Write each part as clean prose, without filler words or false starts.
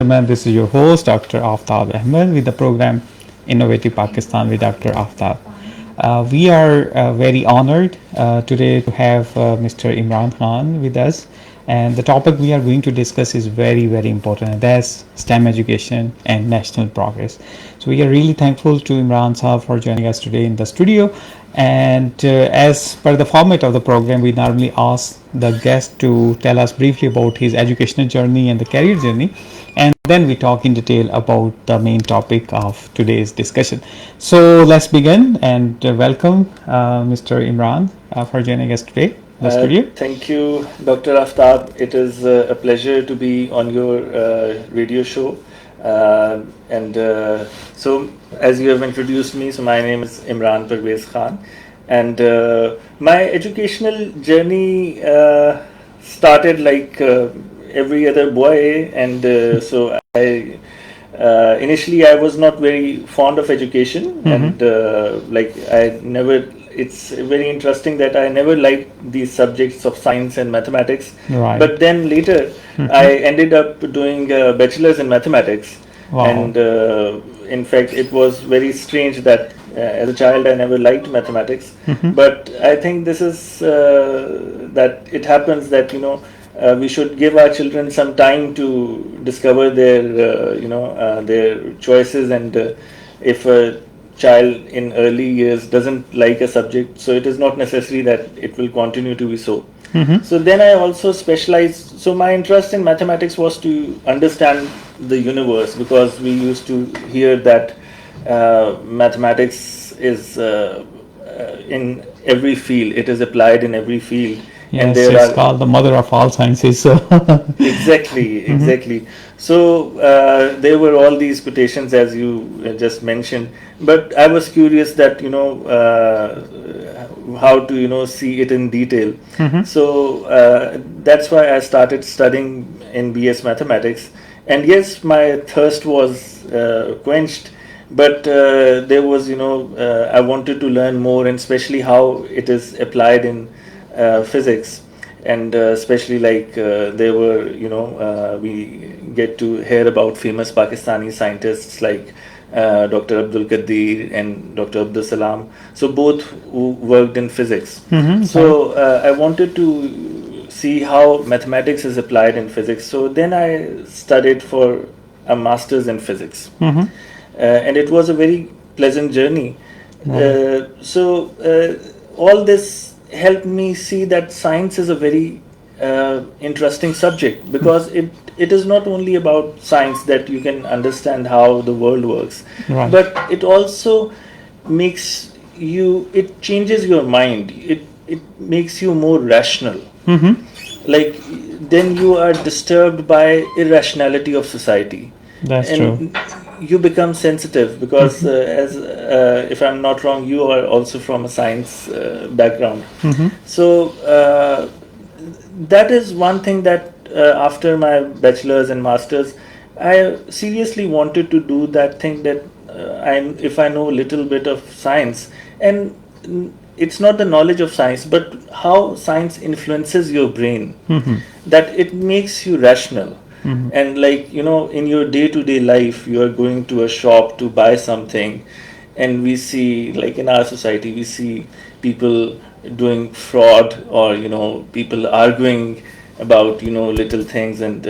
gentlemen, this is your host, Dr. Aftab Ahmed, with the program Innovative Pakistan with Dr. Aftab. We are very honored today to have Mr. Imran Khan with us. And the topic we are going to discuss is very, very important, and that's STEM education and national progress. So we are really thankful to Imran Saab for joining us today in the studio. And as per the format of the program, we normally ask the guest to tell us briefly about his educational journey and the career journey. And then we talk in detail about the main topic of today's discussion. So let's begin and welcome Mr. Imran for joining us today. Thank you, Dr. Aftab. It is a pleasure to be on your radio show. So, as you have introduced me, so my name is Imran Pervaiz Khan, and my educational journey started like every other boy, and so I initially I was not very fond of education, and like I never. It's very interesting that I never liked these subjects of science and mathematics. Right. But then later, I ended up doing a bachelor's in mathematics. Wow. And in fact, it was very strange that as a child I never liked mathematics. But I think this is that it happens that we should give our children some time to discover their their choices, and if a child in early years doesn't like a subject, so it is not necessary that it will continue to be so. So then I also specialized. So my interest in mathematics was to understand the universe, because we used to hear that mathematics is in every field. It is applied in every field. Yes, and it's called the mother of all sciences. So Exactly. So there were all these quotations as you just mentioned, but I was curious that how to see it in detail. So that's why I started studying in BS Mathematics, and yes, my thirst was quenched. But there was I wanted to learn more, and especially how it is applied in physics, and especially like there were we get to hear about famous Pakistani scientists like Dr. Abdul Qadir and Dr. Abdul Salam, so both who worked in physics. So I wanted to see how mathematics is applied in physics, so then I studied for a master's in physics. And it was a very pleasant journey. All this helped me see that science is a very interesting subject, because it is not only about science that you can understand how the world works, but it also it changes your mind. It makes you more rational. Like then you are disturbed by irrationality of society. That's true. You become sensitive, because as if I'm not wrong, you are also from a science background. So that is one thing that after my bachelor's and master's, I seriously wanted to do that thing, that if I know a little bit of science, and it's not the knowledge of science, but how science influences your brain, that it makes you rational. And like in your day-to-day life, you are going to a shop to buy something, and we see, like in our society, we see people doing fraud, or people arguing about little things, and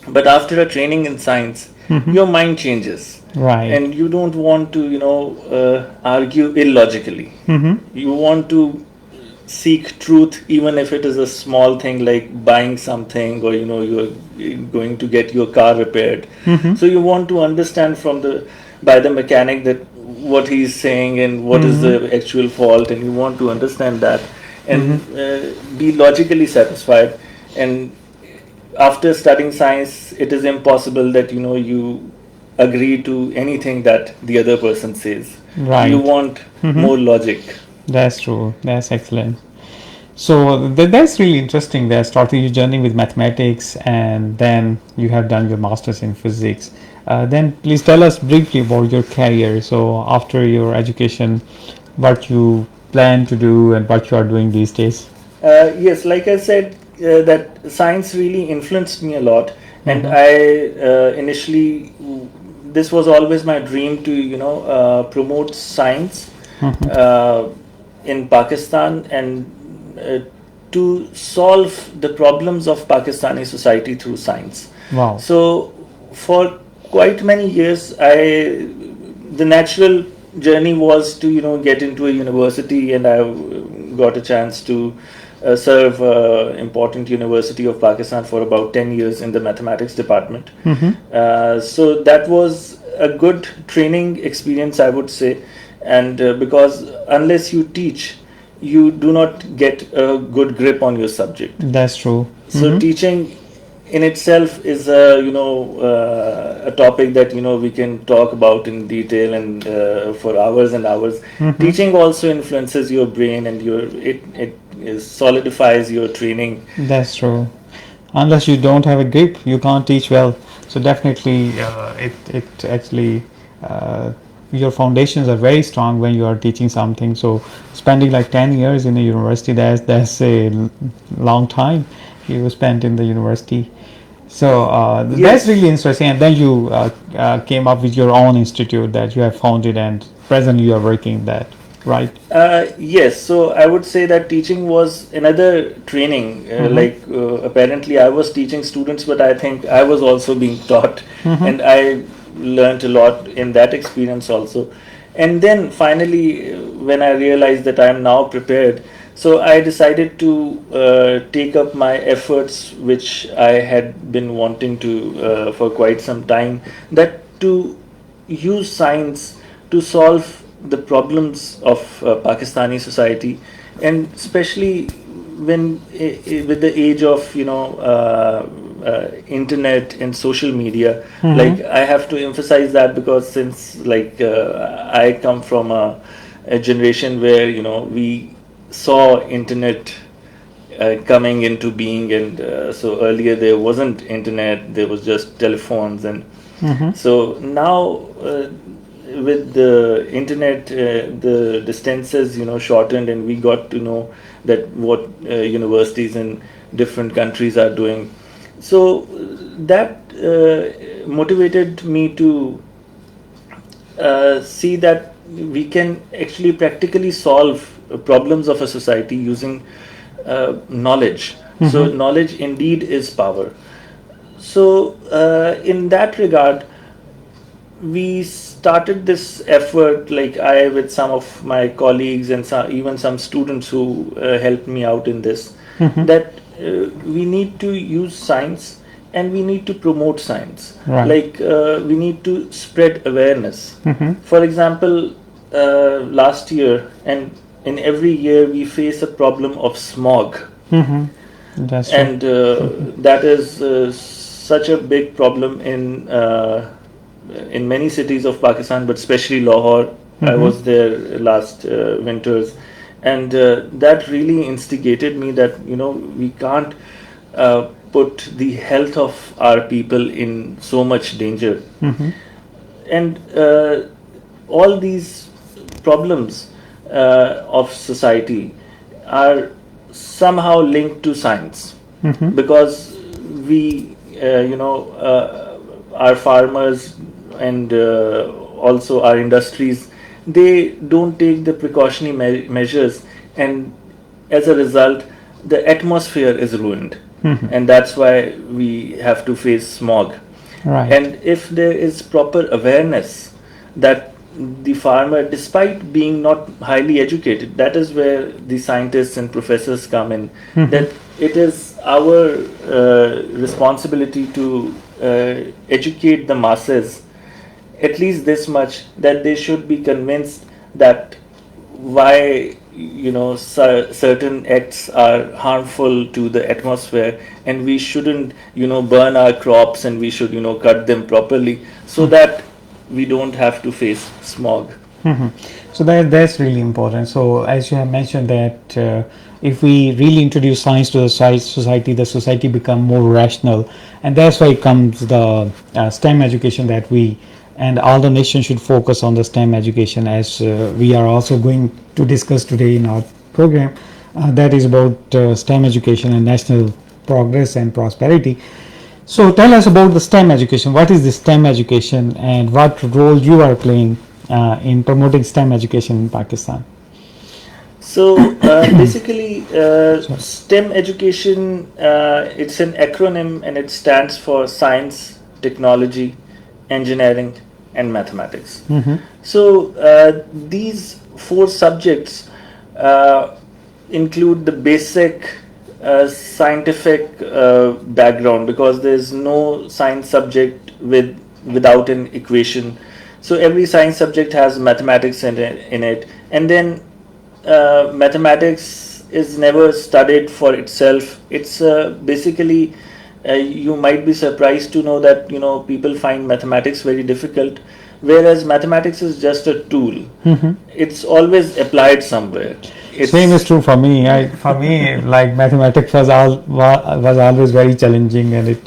but after a training in science, your mind changes, and you don't want to argue illogically. You want to seek truth, even if it is a small thing like buying something, or you're going to get your car repaired. So you want to understand by the mechanic that what he's saying and what is the actual fault, and you want to understand that and be logically satisfied. And after studying science, it is impossible that you agree to anything that the other person says. You want more logic. That's true. That's excellent. So that's really interesting. That starting your journey with mathematics, and then you have done your master's in physics. Then please tell us briefly about your career. So after your education, what you plan to do and what you are doing these days. Yes, like I said, that science really influenced me a lot, And I initially, this was always my dream to promote science in Pakistan, and to solve the problems of Pakistani society through science. Wow. So for quite many years, the natural journey was to get into a university, and I got a chance to serve important University of Pakistan for about 10 years in the mathematics department. So that was a good training experience, I would say. And because unless you teach, you do not get a good grip on your subject. That's true. So teaching in itself is a topic that we can talk about in detail and for hours and hours. Teaching also influences your brain, and it solidifies your training. That's true. Unless you don't have a grip, you can't teach well. So definitely, it actually your foundations are very strong when you are teaching something. So spending like 10 years in a university, that's a long time you spent in the university. So Yes. that's really interesting. And then you came up with your own institute that you have founded, and presently you are working that, right? Yes, so I would say that teaching was another training. Apparently, I was teaching students, but I think I was also being taught, and I learned a lot in that experience also. And then finally, when I realized that I am now prepared, so I decided to take up my efforts, which I had been wanting to for quite some time, that to use science to solve the problems of Pakistani society, and especially when with the age of internet and social media. Like, I have to emphasize that, because since I come from a generation where we saw internet coming into being, and so earlier there wasn't internet, there was just telephones, and so now with the internet, the distances shortened, and we got to know that what universities in different countries are doing. So that motivated me to see that we can actually practically solve problems of a society using knowledge. So knowledge indeed is power. So in that regard, we started this effort, like I with some of my colleagues and even some students who helped me out in this, that we need to use science, and we need to promote science. Right. We need to spread awareness. For example, last year and in every year we face a problem of smog. That's true. And that is such a big problem in many cities of Pakistan, but especially Lahore. I was there last winters, and that really instigated me that we can't put the health of our people in so much danger. And all these problems of society are somehow linked to science, because we our farmers and also our industries, they don't take the precautionary measures, and as a result the atmosphere is ruined, and that's why we have to face smog. Right. And if there is proper awareness that the farmer, despite being not highly educated, that is where the scientists and professors come in, that it is our responsibility to educate the masses at least this much, that they should be convinced that why certain acts are harmful to the atmosphere, and we shouldn't burn our crops, and we should cut them properly, so that we don't have to face smog. So that's really important. So as you have mentioned that if we really introduce science to the the society become more rational, and that's why comes the STEM education that we and all the nations should focus on the STEM education, as we are also going to discuss today in our program. That is about STEM education and national progress and prosperity. So tell us about the STEM education. What is the STEM education and what role you are playing in promoting STEM education in Pakistan? So basically, Sorry. STEM education, it's an acronym and it stands for science, technology, engineering, and mathematics. Mm-hmm. So these four subjects include the basic scientific background, because there's no science subject without an equation. So every science subject has mathematics in it, and then mathematics is never studied for itself. It's basically, you might be surprised to know that people find mathematics very difficult, whereas mathematics is just a tool. Mm-hmm. It's always applied somewhere. Same is true for me. For me, like mathematics was always very challenging, and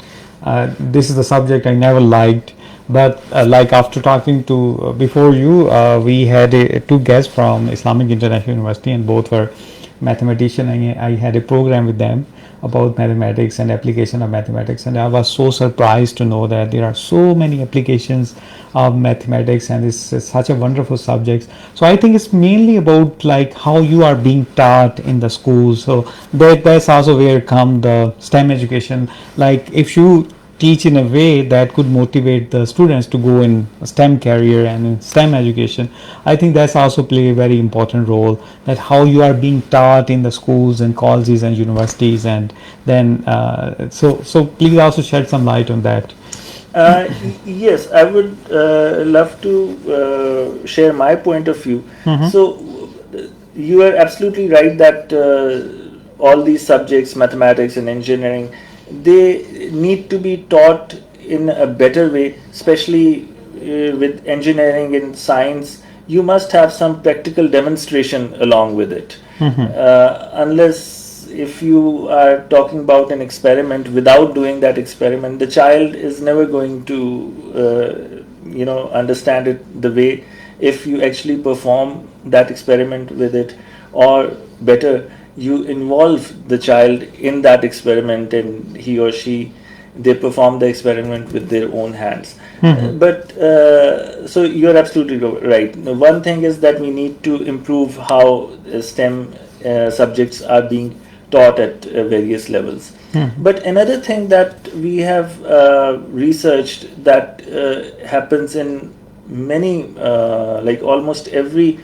this is the subject I never liked. But like after talking to before you, we had two guests from Islamic International University, and both were mathematician. I had a program with them about mathematics and application of mathematics, and I was so surprised to know that there are so many applications of mathematics, and it's such a wonderful subject. So I think it's mainly about like how you are being taught in the schools. So that's also where come the STEM education. Like if you teach in a way that could motivate the students to go in STEM career and in STEM education, I think that's also play a very important role, that how you are being taught in the schools and colleges and universities. And then so please also shed some light on that. Yes, I would love to share my point of view. Mm-hmm. So you are absolutely right that all these subjects, mathematics and engineering, they need to be taught in a better way, especially with engineering and science. You must have some practical demonstration along with it. Mm-hmm. Unless if you are talking about an experiment, without doing that experiment, the child is never going to understand it the way if you actually perform that experiment with it, or better, you involve the child in that experiment, and he or she, they perform the experiment with their own hands. Mm-hmm. But so you're absolutely right. One thing is that we need to improve how STEM subjects are being taught at various levels. Mm-hmm. But another thing that we have researched that happens in many, like almost every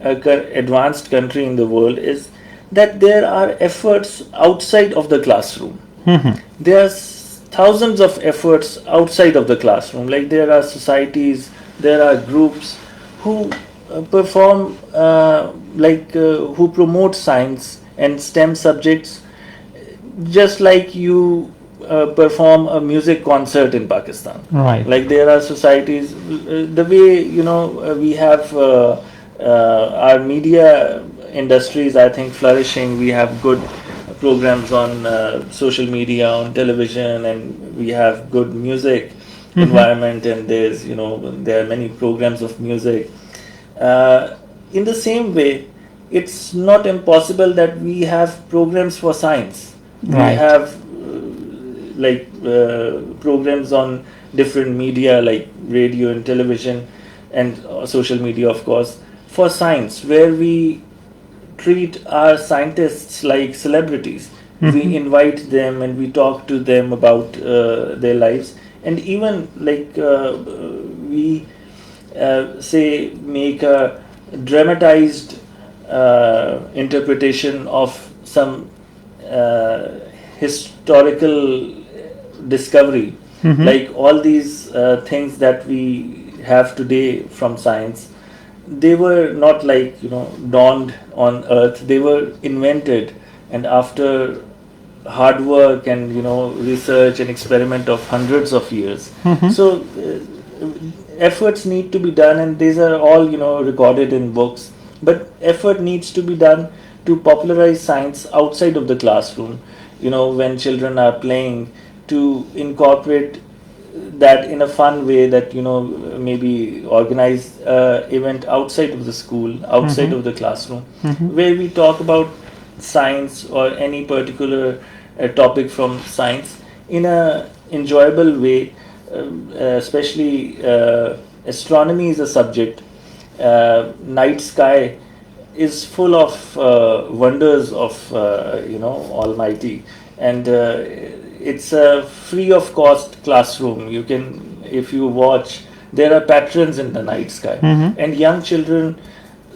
advanced country in the world, is that there are efforts outside of the classroom. Mm-hmm. There are thousands of efforts outside of the classroom. Like there are societies, there are groups who perform, who promote science and STEM subjects, just like you perform a music concert in Pakistan. Right. Like there are societies, the way we have our media industries, I think, flourishing. We have good programs on social media, on television, and we have good music Mm-hmm. environment, and there are many programs of music. In the same way, it's not impossible that we have programs for science. Right. We have programs on different media like radio and television and social media, of course, for science, where we treat our scientists like celebrities. Mm-hmm. We invite them and we talk to them about their lives, and even we say make a dramatized interpretation of some historical discovery. Mm-hmm. Like all these things that we have today from science, they were not dawned on earth. They were invented, and after hard work and research and experiment of hundreds of years. Mm-hmm. So efforts need to be done, and these are all recorded in books, but effort needs to be done to popularize science outside of the classroom. When children are playing, to incorporate that in a fun way, that maybe organize event outside of the school, outside Mm-hmm. of the classroom, Mm-hmm. where we talk about science or any particular topic from science in a enjoyable way, especially astronomy is a subject. Night sky is full of wonders of Almighty, and it's a free of cost classroom. You can, if you watch, there are patrons in the night sky, and young children.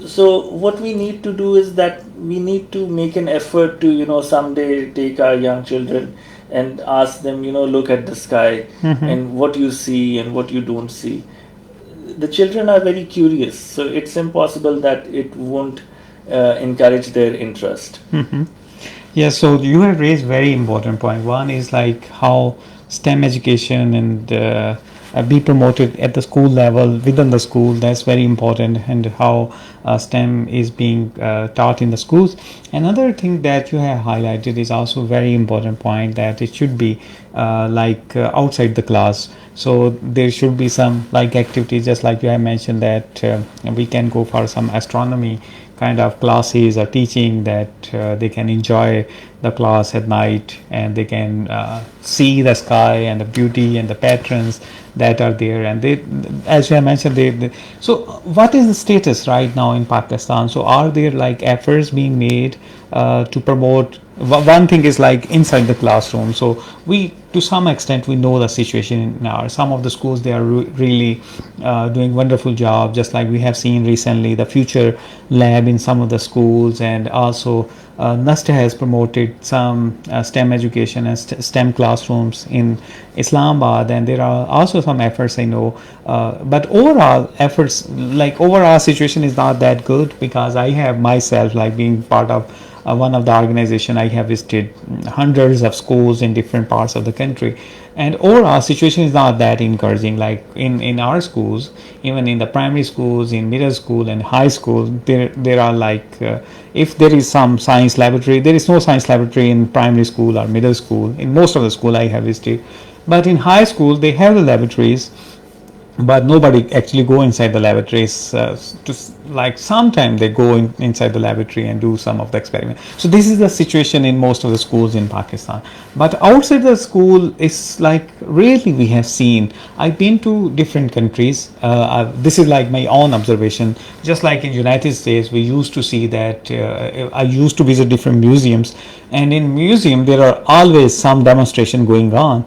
So what we need to do is that we need to make an effort to someday take our young children and ask them, look at the sky and what you see and what you don't see. The children are very curious, so it's impossible that it won't encourage their interest. Yeah, so you have raised very important point. One is like how STEM education and be promoted at the school level, within the school. That's very important, and how STEM is being taught in the schools. Another thing that you have highlighted is also very important point, that it should be outside the class. So there should be some like activities, just like you have mentioned, that we can go for some astronomy kind of classes or teaching, that they can enjoy the class at night, and they can see the sky and the beauty and the patterns that are there. And they, as you have mentioned, so what is the status right now in Pakistan? So are there like efforts being made to promote? One thing is like inside the classroom. So we, to some extent, we know the situation now. Some of the schools, they are really doing wonderful job, just like we have seen recently the future lab in some of the schools, and also NASTA has promoted some STEM education and STEM classrooms in Islamabad, and there are also some efforts, I know, but overall efforts, like overall situation is not that good, because I have myself, like being part of one of the organization, I have visited hundreds of schools in different parts of the country, and overall situation is not that encouraging. Like in our schools, even in the primary schools, in middle school and high school, there are like if there is some science laboratory, there is no science laboratory in primary school or middle school in most of the school I have visited. But in high school they have the laboratories, but nobody actually go inside the laboratories. Like sometimes they go inside the laboratory and do some of the experiments. So this is the situation in most of the schools in Pakistan. But outside the school, it's like rarely we have seen. I've been to different countries. This is like my own observation. Just like in United States, we used to see that I used to visit different museums, and in museum there are always some demonstration going on.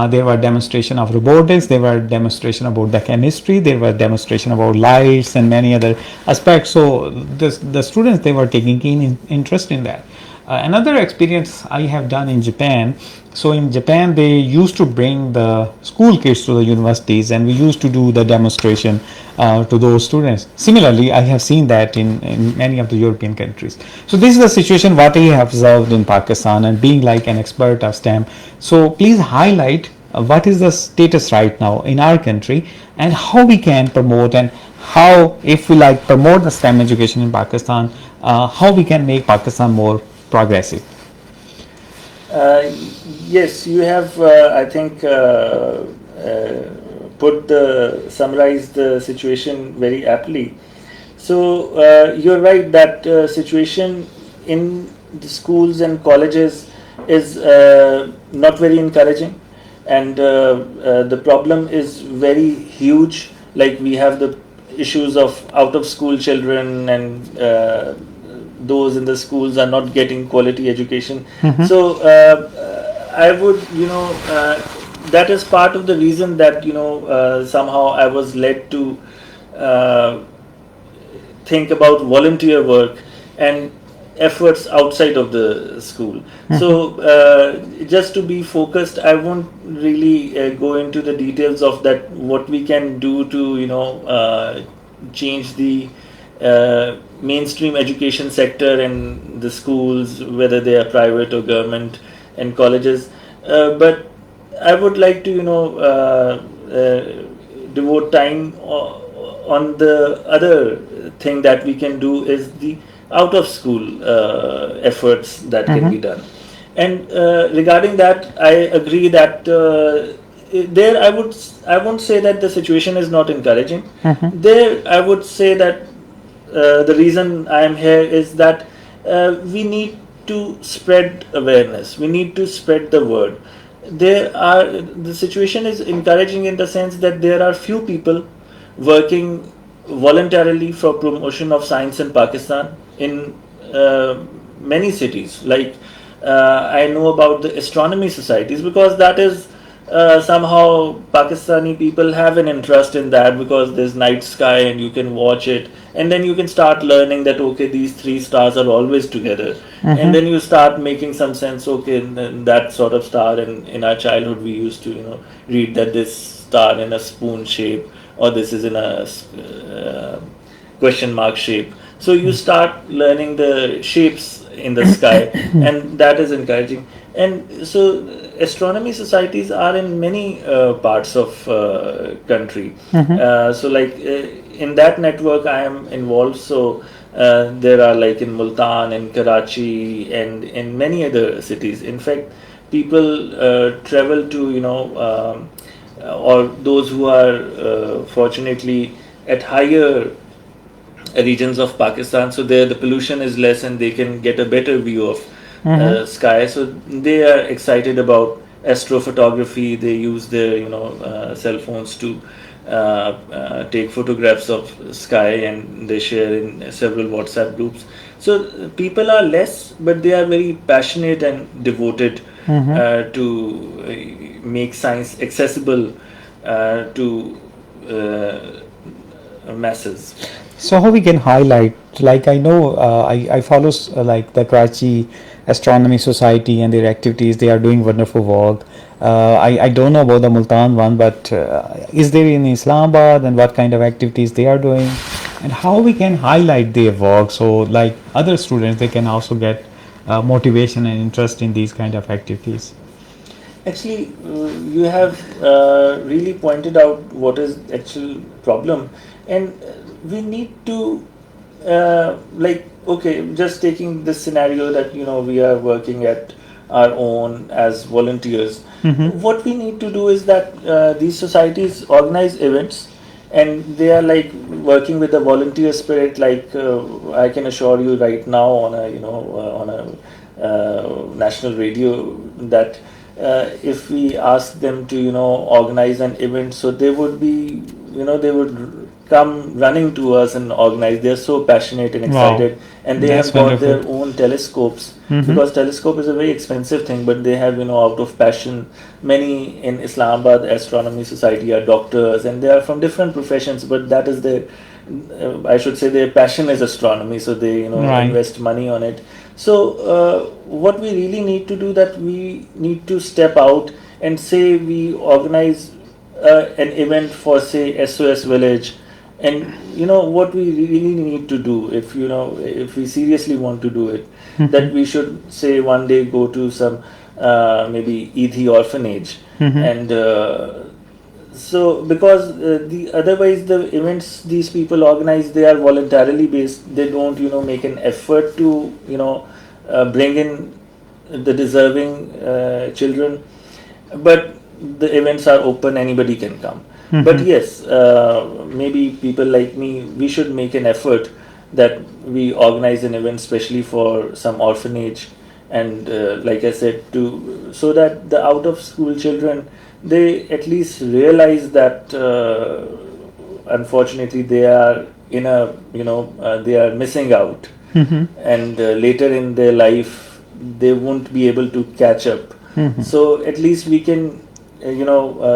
There were demonstration of robotics, there were demonstration about the chemistry, there were demonstration about lights and many other aspects. So the students, they were taking keen interest in that. Another experience I have done in Japan. So in Japan, they used to bring the school kids to the universities, and we used to do the demonstration to those students. Similarly, I have seen that in many of the European countries. So this is the situation what I have observed in Pakistan, and being like an expert of STEM. So please highlight what is the status right now in our country, and how we can promote, and how, if we like promote the STEM education in Pakistan, how we can make Pakistan more progressive. Yes, you have, I think, summarized the situation very aptly. So you're right that situation in the schools and colleges is not very encouraging, and the problem is very huge. Like we have the issues of out of school children, and those in the schools are not getting quality education. So I would, that is part of the reason that somehow I was led to think about volunteer work and efforts outside of the school. So just to be focused, I won't really go into the details of that, what we can do to change the mainstream education sector in the schools, whether they are private or government, and colleges. But I would like to devote time on the other thing that we can do, is the out of school efforts that can be done. And regarding that, I agree that there I won't say that the situation is not encouraging. There I would say that the reason I am here is that we need to spread awareness. We need to spread the word. the situation is encouraging in the sense that there are few people working voluntarily for promotion of science in Pakistan in many cities. Like I know about the astronomy societies, because that is somehow Pakistani people have an interest in that, because there's night sky and you can watch it, and then you can start learning that okay, these three stars are always together, and then you start making some sense. Okay, and that sort of star, in our childhood we used to read that this star in a spoon shape, or this is in a question mark shape. So you start learning the shapes in the sky, and that is encouraging. And so astronomy societies are in many parts of country. So like in that network I am involved. So there are like in Multan, in Karachi, and in many other cities. In fact, people travel to or those who are fortunately at higher regions of Pakistan, so there the pollution is less and they can get a better view of sky. So they are excited about astrophotography. They use their cell phones to take photographs of sky, and they share in several WhatsApp groups. So people are less, but they are very passionate and devoted to make science accessible to masses. So how we can highlight, like I know I follow like the Karachi Astronomy Society and their activities. They are doing wonderful work. I don't know about the Multan one, but is there in Islamabad, and what kind of activities they are doing, and how we can highlight their work, so like other students they can also get motivation and interest in these kind of activities. Actually, you have really pointed out what is actual problem, and we need to like okay, just taking this scenario that we are working at our own as volunteers. What we need to do is that these societies organize events, and they are like working with the volunteer spirit. Like I can assure you right now on a on a national radio that if we ask them to organize an event, so they would be they would come running to us and organize. They're so passionate and excited. Wow. And they That's have got wonderful. Their own telescopes, because telescope is a very expensive thing, but they have out of passion. Many in Islamabad Astronomy Society are doctors, and they are from different professions, but that is their I should say their passion is astronomy, so they right. invest money on it. So what we really need to do, that we need to step out and say we organize an event for say SOS Village, and what we really need to do, if if we seriously want to do it, that we should say one day go to some maybe Ethi orphanage, and so because otherwise the events these people organize, they are voluntarily based. They don't make an effort to bring in the deserving children, but the events are open, anybody can come. But yes, maybe people like me, we should make an effort that we organize an event especially for some orphanage, and like I said, so that the out of school children, they at least realize that unfortunately they are in a they are missing out, and later in their life they won't be able to catch up. So at least we can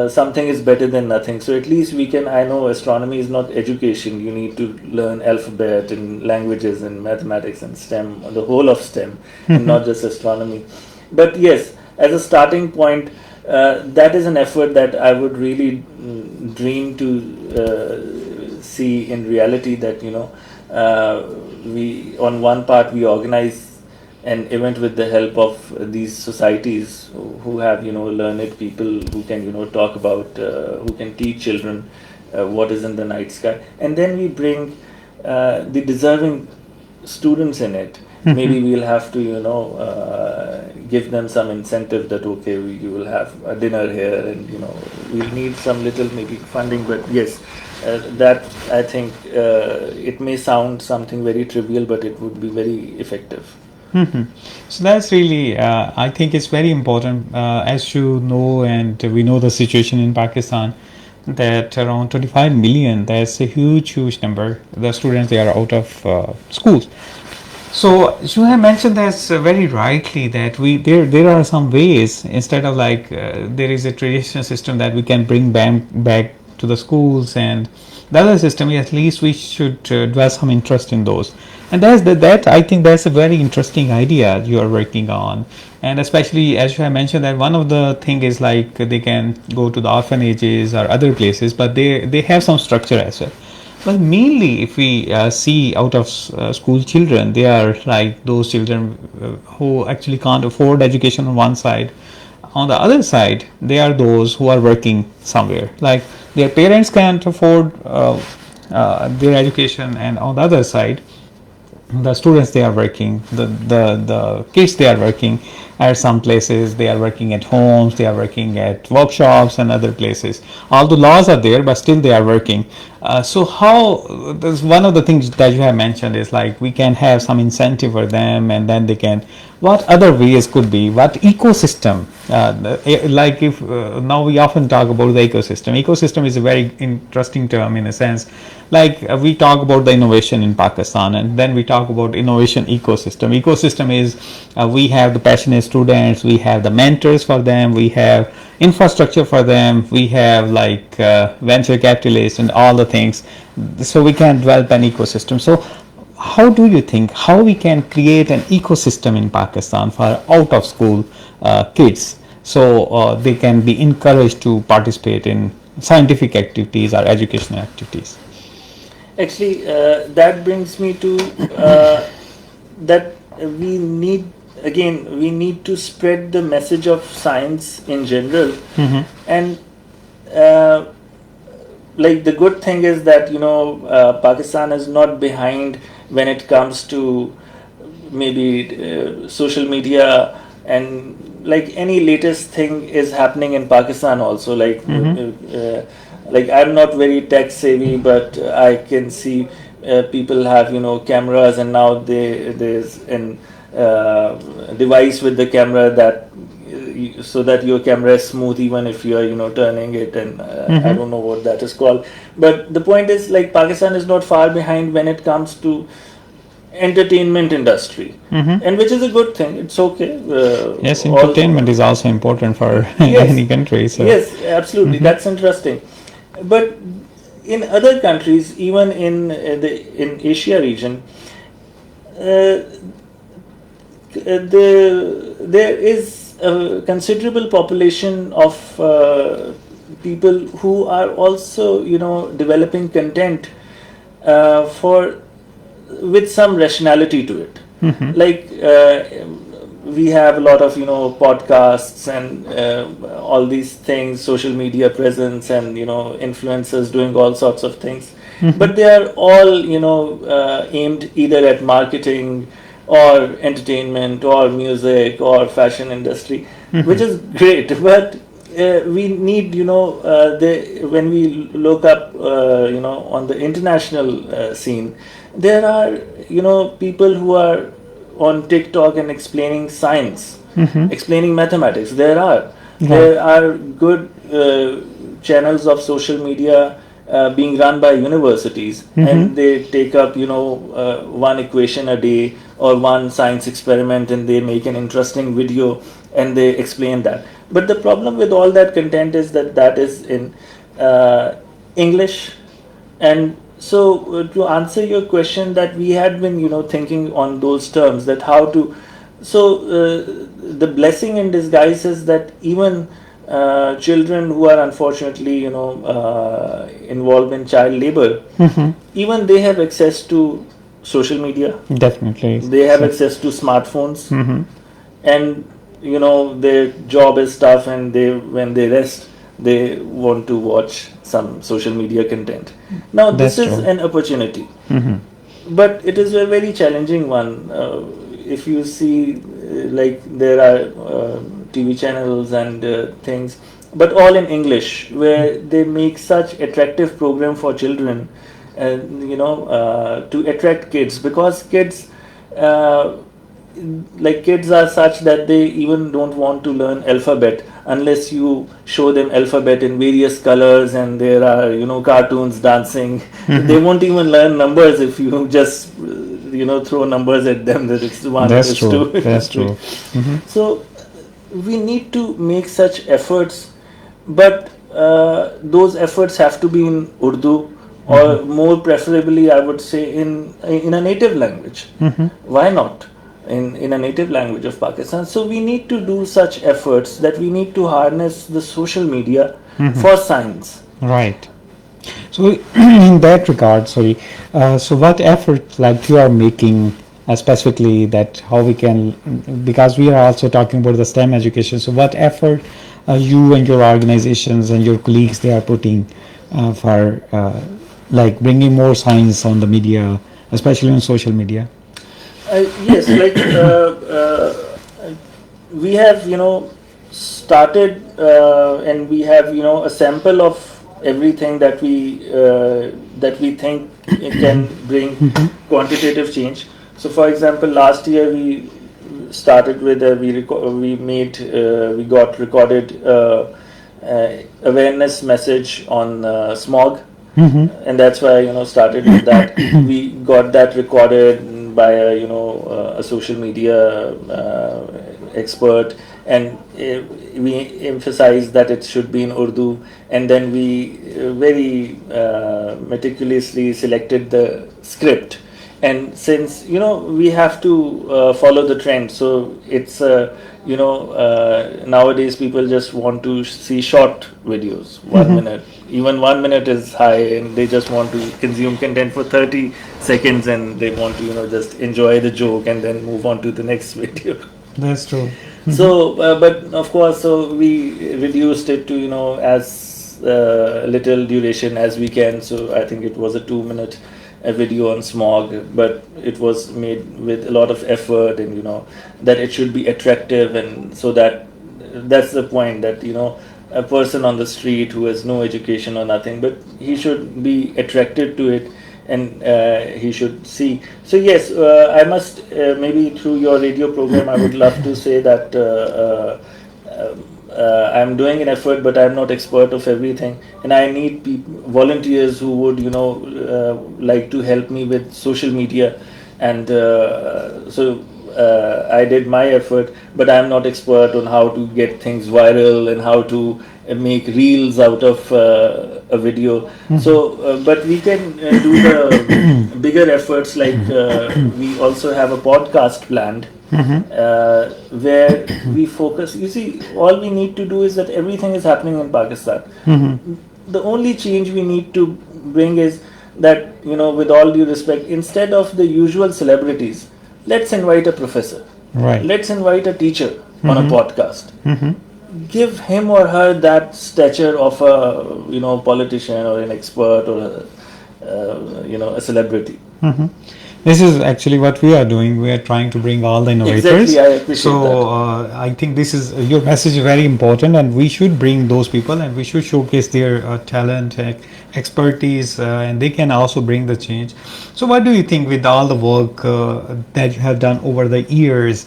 something is better than nothing. So at least we can, I know astronomy is not education. You need to learn alphabet and languages and mathematics and STEM, the whole of STEM, and not just astronomy. But yes, as a starting point, that is an effort that I would really dream to see in reality, that we on one part we organize an event with the help of these societies who have learned people who can talk about who can teach children what is in the night sky, and then we bring the deserving students in it. Maybe we'll have to give them some incentive that okay, you will have a dinner here, and we'll need some little maybe funding. But yes, that I think it may sound something very trivial, but it would be very effective. Mhm. So that's really, I think it's very important, as you know, and we know the situation in Pakistan, that around 25 million, that's a huge, huge number. The students, they are out of schools. So you have mentioned that very rightly that there are some ways, instead of like there is a traditional system that we can bring back to the schools, and the other system, at least we should develop some interest in those. And that I think that's a very interesting idea you are working on. And especially as you have mentioned, that one of the thing is like they can go to the orphanages or other places, but they have some structure as well. Well, mainly if we see out of school children, they are like those children who actually can't afford education on one side. On the other side, they are those who are working somewhere. Like their parents can't afford their education, and on the other side, the students, they are working, the kids, they are working at some places, they are working at homes, they are working at workshops and other places. All the laws are there, but still they are working. So how, there's one of the things that you have mentioned is like we can have some incentive for them, and then they can, what other ways could be, what ecosystem, like if now we often talk about the ecosystem is a very interesting term in a sense. Like we talk about the innovation in Pakistan, and then we talk about innovation ecosystem is we have the passionate students, we have the mentors for them, we have infrastructure for them, we have like venture capitalists and all the things, so we can develop an ecosystem. So how do you think how we can create an ecosystem in Pakistan for out of school kids, so they can be encouraged to participate in scientific activities or educational activities? Actually, that brings me to that we need, again, we need to spread the message of science in general. And like the good thing is that Pakistan is not behind when it comes to maybe social media, and like any latest thing is happening in Pakistan also, like I'm not very tech savvy, but I can see people have cameras, and now there's an device with the camera that so that your camera is smooth even if you are turning it, and I don't know what that is called, but the point is like Pakistan is not far behind when it comes to entertainment industry, and which is a good thing. It's okay. Yes, entertainment is also important for Yes. any country. So. Yes, absolutely. That's interesting. But in other countries, even in Asia region, there is a considerable population of people who are also developing content for with some rationality to it. Like we have a lot of podcasts and all these things, social media presence, and influencers doing all sorts of things, but they are all aimed either at marketing or entertainment or music or fashion industry, which is great, but we need when we look up on the international scene, there are people who are on TikTok and explaining science, explaining mathematics. There are good channels of social media being run by universities, and they take up one equation a day or one science experiment, and they make an interesting video and they explain that. But the problem with all that content is that is in English. And so to answer your question, that we had been thinking on those terms, that how to, so the blessing in disguise is that even children who are unfortunately involved in child labor, even they have access to social media. Definitely. They have access to smartphones, and their job is tough, and when they rest, they want to watch some social media content. Now this is an opportunity, but it is a very challenging one. If you see, like there are TV channels and things, but all in English, where they make such attractive program for children, to attract kids, because kids like kids are such that they even don't want to learn alphabet unless you show them alphabet in various colors and there are cartoons dancing. They won't even learn numbers if you just throw numbers at them, that it's one, That's it's true. two, That's it's three. true. Mhm. So we need to make such efforts, but those efforts have to be in Urdu, or more preferably I would say in a native language. Why not in a native language of Pakistan? So we need to do such efforts, that we need to harness the social media for science. Right. So, in that regard, sorry. So, what effort like you are making specifically, that how we can, because we are also talking about the STEM education. So, what effort you and your organizations and your colleagues they are putting for like bringing more science on the media, especially on social media? Yes, like we have started and we have a sample of everything that we think it can bring quantitative change. So for example, last year we started with we got recorded awareness message on smog, and that's why started with that. We got that recorded by a social media expert, and we emphasized that it should be in Urdu, and then we very meticulously selected the script. And since we have to follow the trend, so it's nowadays people just want to see short videos, 1 minute. Even 1 minute is high, and they just want to consume content for 30 seconds, and they want to just enjoy the joke and then move on to the next video. That's true. So but of course, so we reduced it to as little duration as we can. So I think it was a 2 minute video on smog, but it was made with a lot of effort, and that it should be attractive, and so that's the point, that a person on the street who has no education or nothing, but he should be attracted to it, and he should see. So yes, I must maybe through your radio program I would love to say that I'm doing an effort, but I'm not expert of everything, and I need volunteers who would like to help me with social media, and so I did my effort, but I'm not expert on how to get things viral and how to make reels out of a video. So but we can do the bigger efforts, like we also have a podcast planned, where we focus. You see, all we need to do is that everything is happening in Pakistan. The only change we need to bring is that, with all due respect, instead of the usual celebrities, let's invite a professor. Right. Let's invite a teacher on a podcast. Give him or her that stature of a politician or an expert or a celebrity. This is actually what we are doing. We are trying to bring all the innovators. Exactly, I appreciate so that. I think this is your message is very important, and we should bring those people, and we should showcase their talent, expertise, and they can also bring the change. So what do you think, with all the work that you have done over the years,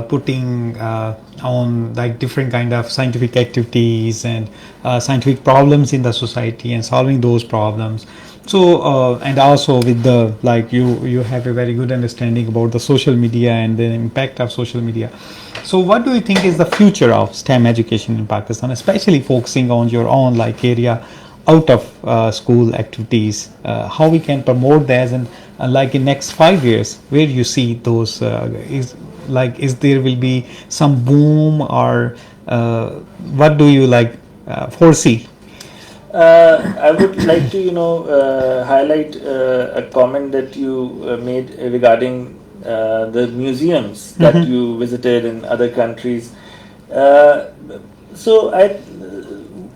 putting on like different kind of scientific activities and scientific problems in the society and solving those problems? So and also with the you have a very good understanding about the social media and the impact of social media. So what do you think is the future of STEM education in Pakistan, especially focusing on your own area out of school activities? How we can promote that, and in next 5 years, where you see those is there will be some boom, or what do you foresee? I would like to, highlight a comment that you made regarding the museums that you visited in other countries. So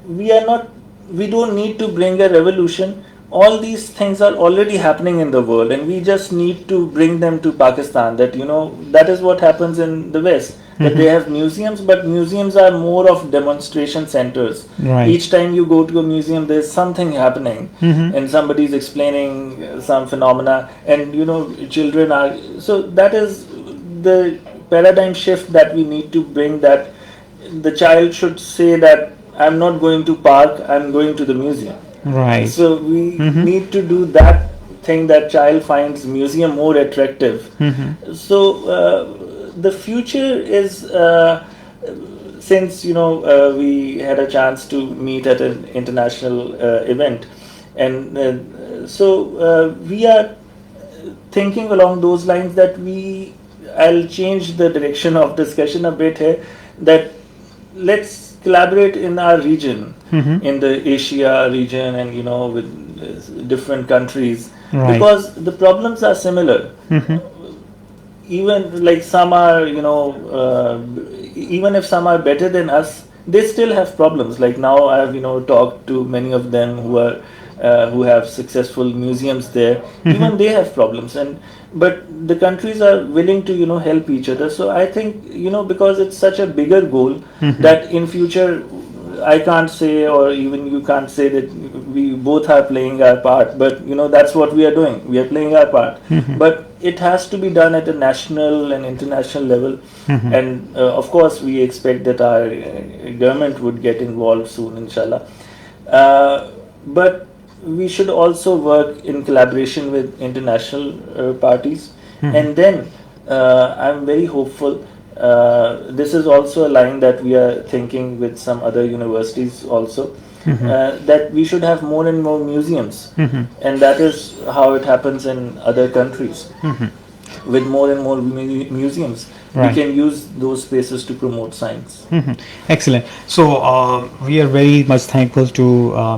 we don't need to bring a revolution. All these things are already happening in the world, and we just need to bring them to Pakistan. That that is what happens in the West. That they have museums, but museums are more of demonstration centers. Right. Each time you go to a museum, there's something happening, and somebody's explaining some phenomena, and children are. So that is the paradigm shift that we need to bring, that the child should say that I'm not going to park, I'm going to the museum. Right. So we need to do that thing, that child finds museum more attractive. So the future is, since we had a chance to meet at an international event, and we are thinking along those lines that I'll change the direction of discussion a bit here, that let's collaborate in our region, in the Asia region, and with different countries, Right. because the problems are similar. Even like some are, even if some are better than us, they still have problems. Like now I have talked to many of them who have successful museums there. Even they have problems, but the countries are willing to help each other. So I think because it's such a bigger goal, that in future I can't say, or even you can't say, that we both are playing our part, but that's what we are doing. We are playing our part, but it has to be done at a national and international level. And of course we expect that our government would get involved soon, inshallah. But we should also work in collaboration with international parties. And then I'm very hopeful. This is also a line that we are thinking with some other universities also, that we should have more and more museums. And that is how it happens in other countries. With more and more museums, Right. we can use those spaces to promote science. Excellent. So we are very much thankful to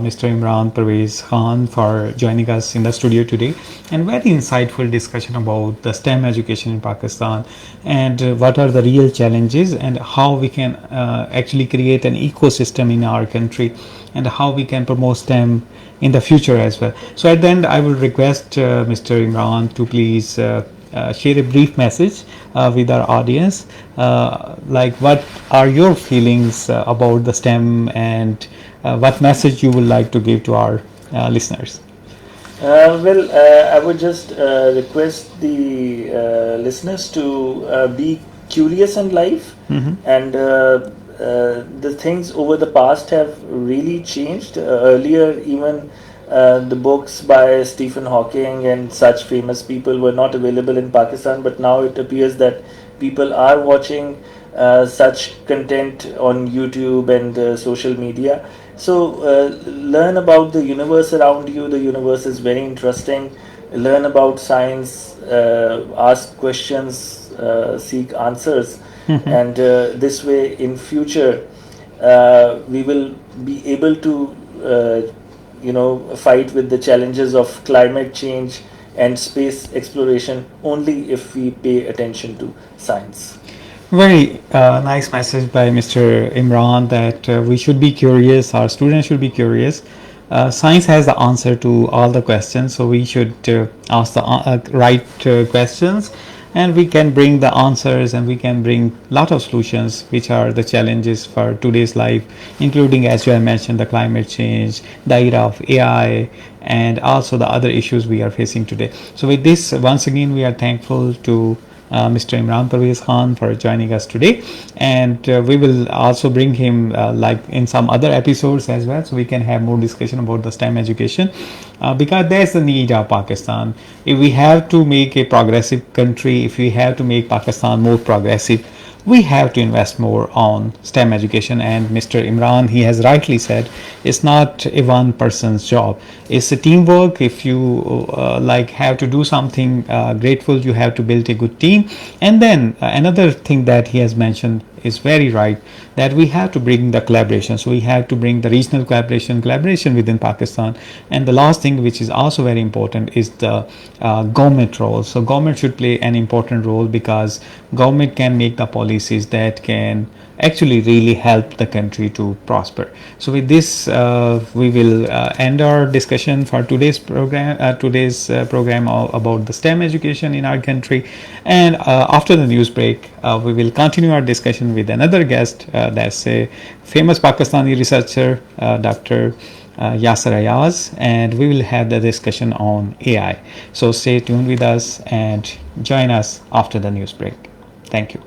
Mr. Imran Pervaiz Khan for joining us in the studio today, and very insightful discussion about the STEM education in Pakistan, and what are the real challenges, and how we can actually create an ecosystem in our country, and how we can promote STEM in the future as well. So at the end, I will request Mr. Imran to please share a brief message with our audience, like what are your feelings about the STEM, and what message you would like to give to our listeners. I would just request the listeners to be curious in life, and the things over the past have really changed. Earlier, even the books by Stephen Hawking and such famous people were not available in Pakistan, but now it appears that people are watching such content on YouTube and social media. So learn about the universe around you. The universe is very interesting. Learn about science, ask questions, seek answers, and this way in future we will be able to fight with the challenges of climate change and space exploration only if we pay attention to science. Very nice message by Mr. Imran, that we should be curious, our students should be curious. Science has the answer to all the questions, so we should ask the right questions, and we can bring the answers, and we can bring a lot of solutions which are the challenges for today's life, including, as you have mentioned, the climate change, the era of AI, and also the other issues we are facing today. So with this, once again, we are thankful to Mr. Imran Pervaiz Khan for joining us today, and we will also bring him like in some other episodes as well, so we can have more discussion about the STEM education, because there's the need of Pakistan. If we have to make a progressive country, if we have to make Pakistan more progressive, we have to invest more on STEM education. And Mr. Imran, he has rightly said, it's not a one person's job, it's a teamwork. If you like have to do something grateful, you have to build a good team. And then another thing that he has mentioned is very right, that we have to bring the collaboration. So we have to bring the regional collaboration within Pakistan. And the last thing, which is also very important, is the government role. So government should play an important role, because government can make the policies that can actually really help the country to prosper. So with this, we will end our discussion for today's program about the STEM education in our country. And after the news break, we will continue our discussion with another guest, that's a famous Pakistani researcher, Dr. Yasser Ayaz, and we will have the discussion on AI. So stay tuned with us and join us after the news break. Thank you.